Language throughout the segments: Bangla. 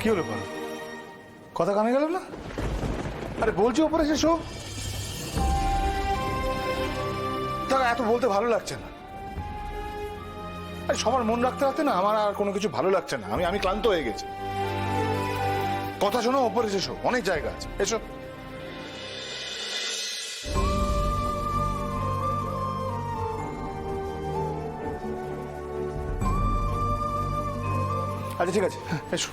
কি হলো বলো? কথা কানে গেল না? আরে বলছি ওপরে এসে শো। তারা এত বলতে ভালো লাগছে না। আরে সবার মন রাখতে রাখতে না আমার আর কোনো কিছু ভালো লাগছে না। আমি ক্লান্ত হয়ে গেছি। কথা শোনো, ওপরে এসে শো, অনেক জায়গা আছে, এসো। আচ্ছা ঠিক আছে, এসো।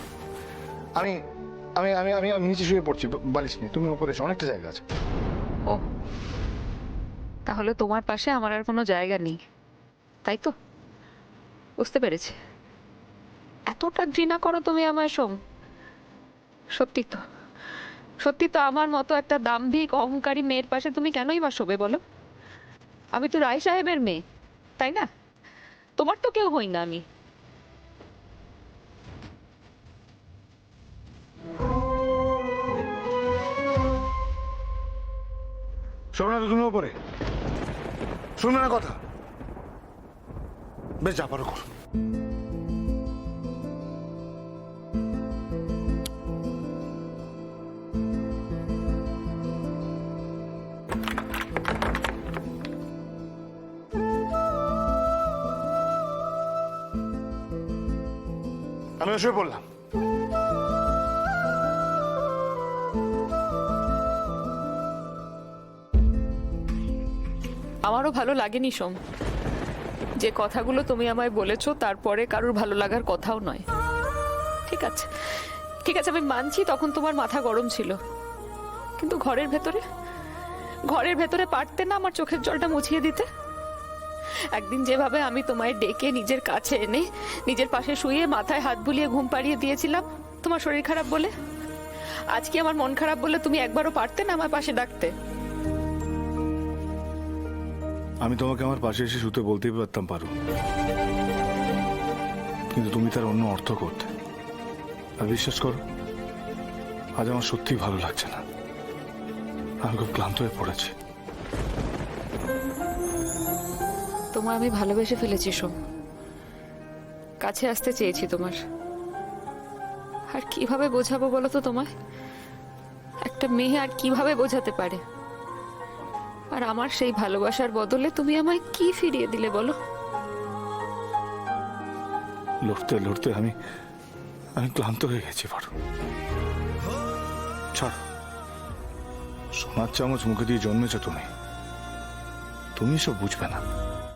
আমি আমি আমি আমি আমি নিচে শুয়ে পড়ছি বালিশ নিয়ে, তুমি উপরে এসো, অনেকটা জায়গা আছে। ও, তাহলে তোমার পাশে আমার আর কোনো জায়গা নেই, তাই তো? বুঝতে পেরেছি। এতটা ঘৃণা করো তুমি আমায় সোম? সত্যি তো, সত্যি তো আমার মতো একটা দাম্ভিক অহংকারী মেয়ের পাশে তুমি কেনই বা শোবে বলো? আমি তো রায় সাহেবের মেয়ে, তাই না? তোমার তো কেউ হই না আমি। শোনো না তুমি ওপরে, শুনবে না কথা? বেশ, যা পারো করো। আমিও শুয়ে পড়লাম। আমারও ভালো লাগেনি সোম, যে কথাগুলো তুমি আমায় বলেছো তারপরে কারোর ভালো লাগার কথাও নয়। ঠিক আছে, ঠিক আছে, আমি মানছি তখন তোমার মাথা গরম ছিল, কিন্তু ঘরের ভেতরে পারতে না আমার চোখের জলটা মুছিয়ে দিতে? একদিন যেভাবে আমি তোমায় ডেকে নিজের কাছে এনে নিজের পাশে শুয়ে মাথায় হাত বুলিয়ে ঘুম পাড়িয়ে দিয়েছিলাম তোমার শরীর খারাপ বলে, আজকে আমার মন খারাপ বলে তুমি একবারও পারতে না আমার পাশে ডাকতে? আমি তোমাকে আমার পাশে এসে শুতে বলতেই পারতাম পারো, কিন্তু তুমি তার অন্য অর্থ করতে। আর বিশ্বাস করো, আজ আমার সত্যিই ভালো লাগছে না। আমি খুব ক্লান্ত হয়ে পড়েছি। তোমায় আমি ভালোবেসে ফেলেছি সোম, কাছে আসতে চেয়েছি তোমার। আর কিভাবে বোঝাবো বলো তো তোমায়? একটা মেয়ে আর কিভাবে বোঝাতে পারে? আর আমার সেই ভালোবাসার বদলে তুমি আমায় কি ফিরিয়ে দিলে বলো? লড়তে লড়তে আমি ক্লান্ত হয়ে গেছি বড়। ছাড়ো, সোনার চামচ মুখে দিয়ে জন্মেছো তুমি, তুমি সব বুঝবে না।